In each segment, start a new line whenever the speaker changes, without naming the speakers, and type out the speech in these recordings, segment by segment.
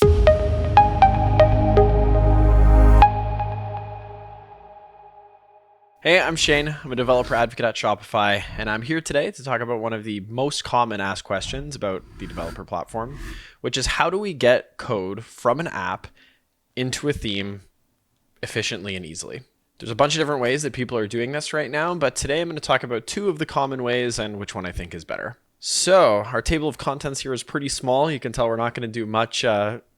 Hey, I'm Shayne. I'm a developer advocate at Shopify, and I'm here today to talk about one of the most common asked questions about the developer platform, which is how do we get code from an app into a theme efficiently and easily? There's a bunch of different ways that people are doing this right now, but today I'm going to talk about two of the common ways and which one I think is better. So our table of contents here is pretty small. You can tell we're not going to do much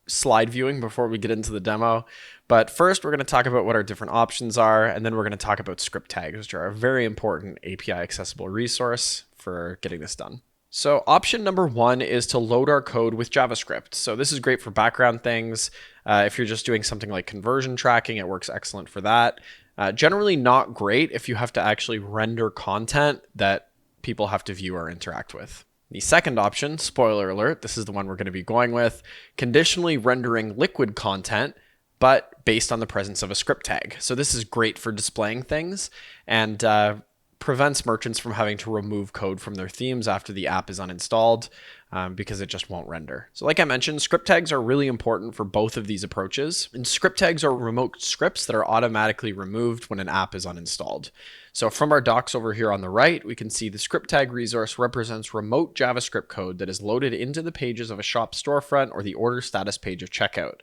slide viewing before we get into the demo. But first, we're going to talk about what our different options are, and then we're going to talk about script tags, which are a very important API accessible resource for getting this done. So option number one is to load our code with JavaScript. So this is great for background things. If you're just doing something like conversion tracking, it works excellent for that. Generally not great if you have to actually render content that people have to view or interact with. The second option, spoiler alert, this is the one we're going to be going with, conditionally rendering liquid content, but based on the presence of a script tag. So this is great for displaying things and prevents merchants from having to remove code from their themes after the app is uninstalled because it just won't render. So like I mentioned, script tags are really important for both of these approaches. And script tags are remote scripts that are automatically removed when an app is uninstalled. So from our docs over here on the right, we can see the script tag resource represents remote JavaScript code that is loaded into the pages of a shop storefront or the order status page of checkout.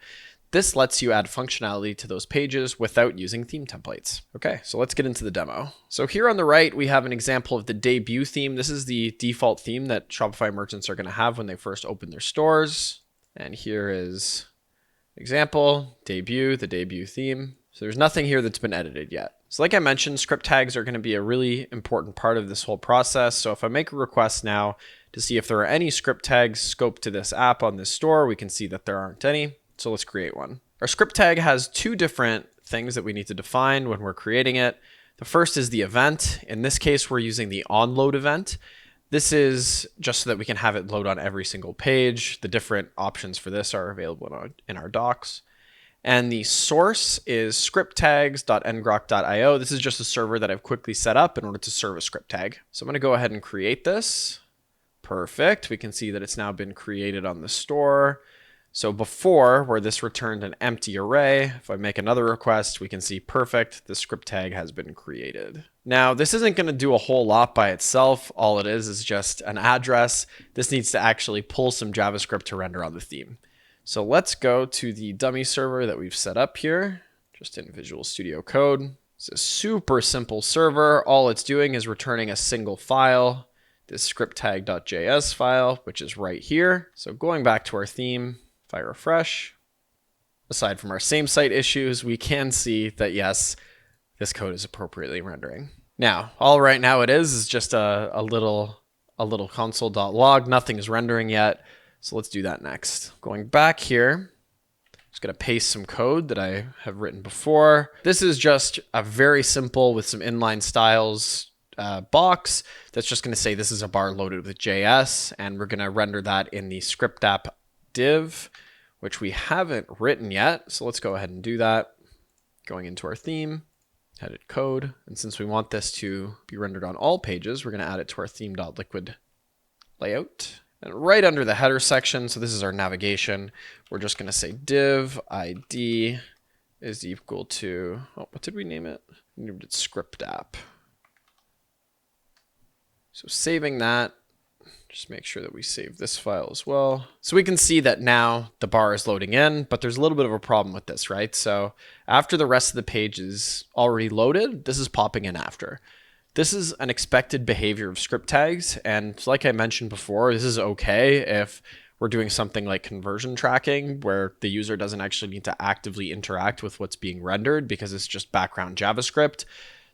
This lets you add functionality to those pages without using theme templates. Okay, so let's get into the demo. So here on the right, we have an example of the debut theme. This is the default theme that Shopify merchants are going to have when they first open their stores. And here is example, debut, the debut theme. So there's nothing here that's been edited yet. So like I mentioned, script tags are going to be a really important part of this whole process. So if I make a request now to see if there are any script tags scoped to this app on this store, we can see that there aren't any. So let's create one. Our script tag has two different things that we need to define when we're creating it. The first is the event. In this case, we're using the onload event. This is just so that we can have it load on every single page. The different options for this are available in our docs. And the source is scripttags.ngrok.io. This is just a server that I've quickly set up in order to serve a script tag. So I'm going to go ahead and create this. Perfect. We can see that it's now been created on the store. So before, where this returned an empty array, if I make another request, we can see perfect, the script tag has been created. Now, this isn't going to do a whole lot by itself. All it is just an address. This needs to actually pull some JavaScript to render on the theme. So let's go to the dummy server that we've set up here, just in Visual Studio Code. It's a super simple server. All it's doing is returning a single file, this scripttag.js file, which is right here. So going back to our theme, if I refresh, aside from our same site issues, we can see that yes, this code is appropriately rendering. Now, all right now it is just a little console.log. Nothing is rendering yet. So let's do that next. Going back here, just going to paste some code that I have written before. This is just a very simple with some inline styles box that's just going to say this is a bar loaded with JS, and we're going to render that in the script app div, which we haven't written yet. So let's go ahead and do that. Going into our theme, edit code. And since we want this to be rendered on all pages, we're going to add it to our theme.liquid layout. And right under the header section, so this is our navigation, we're just going to say div id is equal to, what did we name it? We named it script app. So saving that, just make sure that we save this file as well. So we can see that now the bar is loading in, but there's a little bit of a problem with this, right? So after the rest of the page is already loaded, this is popping in after. This is an expected behavior of script tags. And like I mentioned before, this is okay if we're doing something like conversion tracking where the user doesn't actually need to actively interact with what's being rendered because it's just background JavaScript.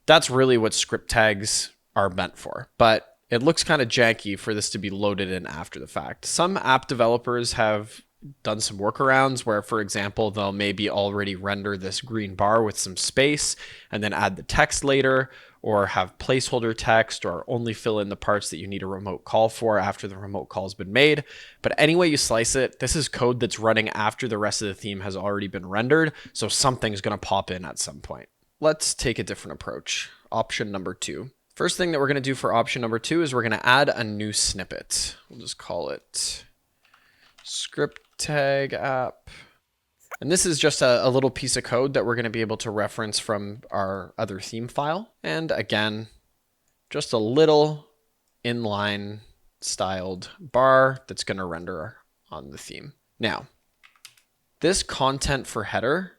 That's really what script tags are meant for. But it looks kind of janky for this to be loaded in after the fact. Some app developers have done some workarounds where, for example, they'll maybe already render this green bar with some space and then add the text later, or have placeholder text, or only fill in the parts that you need a remote call for after the remote call has been made. But any way you slice it, this is code that's running after the rest of the theme has already been rendered, so something's going to pop in at some point. Let's take a different approach. Option number 2. First thing that we're going to do for option number 2 is we're going to add a new snippet. We'll just call it script tag app. And this is just a little piece of code that we're going to be able to reference from our other theme file. And again, just a little inline styled bar that's going to render on the theme. Now, this content for header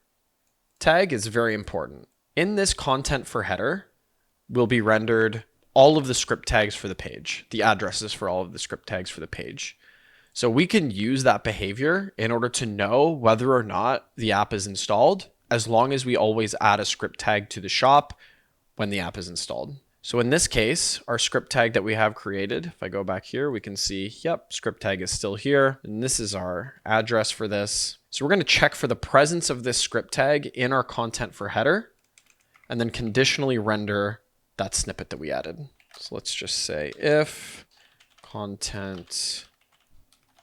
tag is very important. In this content for header will be rendered all of the script tags for the page, the addresses for all of the script tags for the page. So we can use that behavior in order to know whether or not the app is installed, as long as we always add a script tag to the shop when the app is installed. So in this case, our script tag that we have created, if I go back here, we can see, yep, script tag is still here. And this is our address for this. So we're going to check for the presence of this script tag in our content for header, and then conditionally render that snippet that we added. So let's just say if content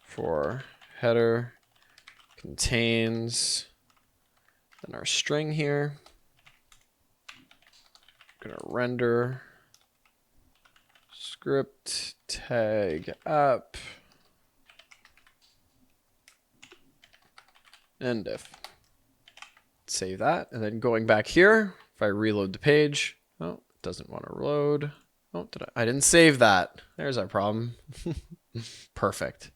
for header contains, then our string here, I'm going to render script tag app, and if. Save that, and then going back here, if I reload the page, oh, it doesn't want to load. Oh, I didn't save that. There's our problem. Perfect.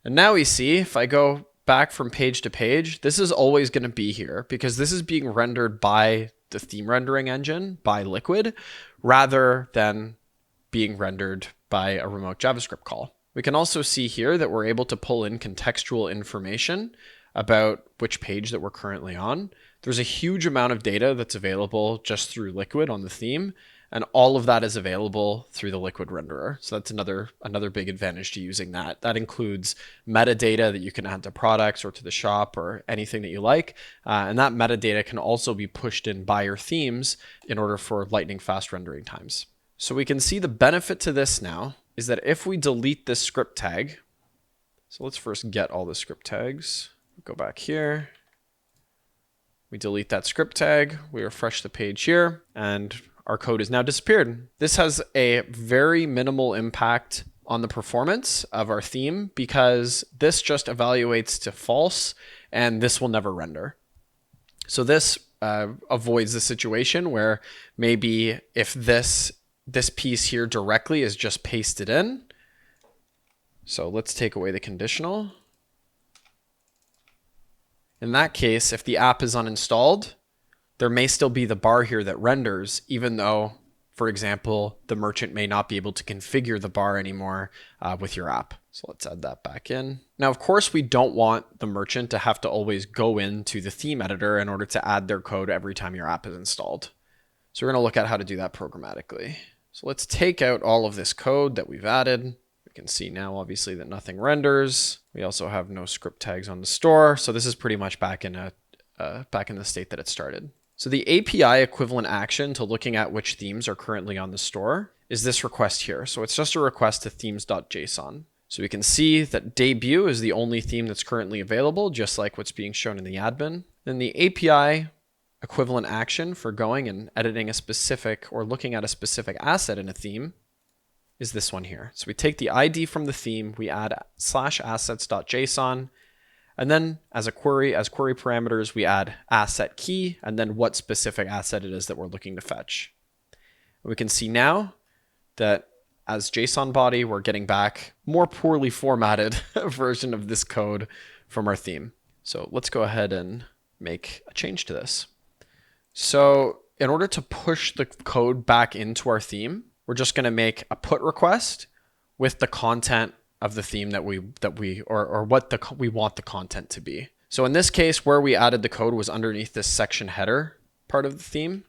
And now we see, if I go back from page to page, this is always going to be here because this is being rendered by the theme rendering engine, by Liquid, rather than being rendered by a remote JavaScript call. We can also see here that we're able to pull in contextual information about which page that we're currently on. There's a huge amount of data that's available just through Liquid on the theme, and all of that is available through the Liquid renderer. So that's another big advantage to using that. That includes metadata that you can add to products or to the shop or anything that you like. And that metadata can also be pushed in by your themes in order for lightning fast rendering times. So we can see the benefit to this now is that if we delete this script tag, so let's first get all the script tags. Go back here. We delete that script tag. We refresh the page here, and our code is now disappeared. This has a very minimal impact on the performance of our theme because this just evaluates to false, and this will never render. So this avoids the situation where maybe if this piece here directly is just pasted in. So let's take away the conditional. In that case, if the app is uninstalled, there may still be the bar here that renders, even though, for example, the merchant may not be able to configure the bar anymore with your app. So let's add that back in. Now, of course, we don't want the merchant to have to always go into the theme editor in order to add their code every time your app is installed. So we're going to look at how to do that programmatically. So let's take out all of this code that we've added. We can see now, obviously, that nothing renders. We also have no script tags on the store. So this is pretty much back in the state that it started. So the API equivalent action to looking at which themes are currently on the store is this request here. So it's just a request to themes.json. So we can see that debut is the only theme that's currently available, just like what's being shown in the admin. Then the API equivalent action for going and editing a specific or looking at a specific asset in a theme is this one here. So we take the ID from the theme, we add /assets.json, and then as query parameters, we add asset key, and then what specific asset it is that we're looking to fetch. And we can see now that as JSON body, we're getting back more poorly formatted version of this code from our theme. So let's go ahead and make a change to this. So in order to push the code back into our theme, we're just going to make a put request with the content of the theme that we want the content to be. So in this case, where we added the code was underneath this section header part of the theme.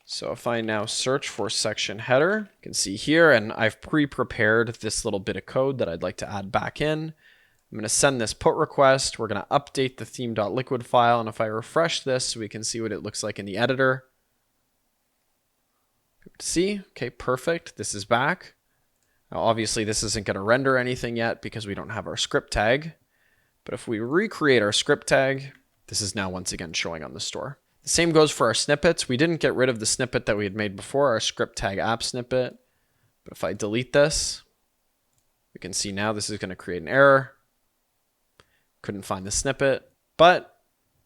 So if I now search for section header, you can see here, and I've pre-prepared this little bit of code that I'd like to add back in. I'm going to send this put request. We're going to update the theme.liquid file. And if I refresh this, we can see what it looks like in the editor. See, okay, perfect. This is back. Now, obviously, this isn't going to render anything yet because we don't have our script tag. But if we recreate our script tag, this is now once again showing on the store. The same goes for our snippets. We didn't get rid of the snippet that we had made before, our script tag app snippet. But if I delete this, we can see now this is going to create an error. Couldn't find the snippet, but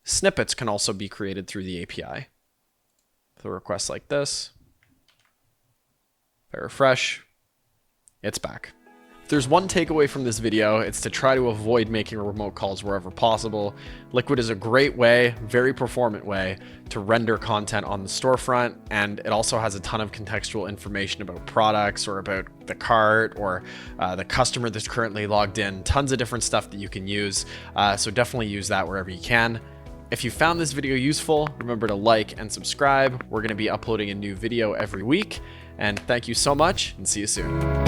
snippets can also be created through the API. With a request like this, if I refresh, it's back. If there's one takeaway from this video, it's to try to avoid making remote calls wherever possible. Liquid is a great way, very performant way to render content on the storefront, and it also has a ton of contextual information about products or about the cart or the customer that's currently logged in. Tons of different stuff that you can use, so definitely use that wherever you can. If you found this video useful, remember to like and subscribe. We're going to be uploading a new video every week, and thank you so much, and see you soon.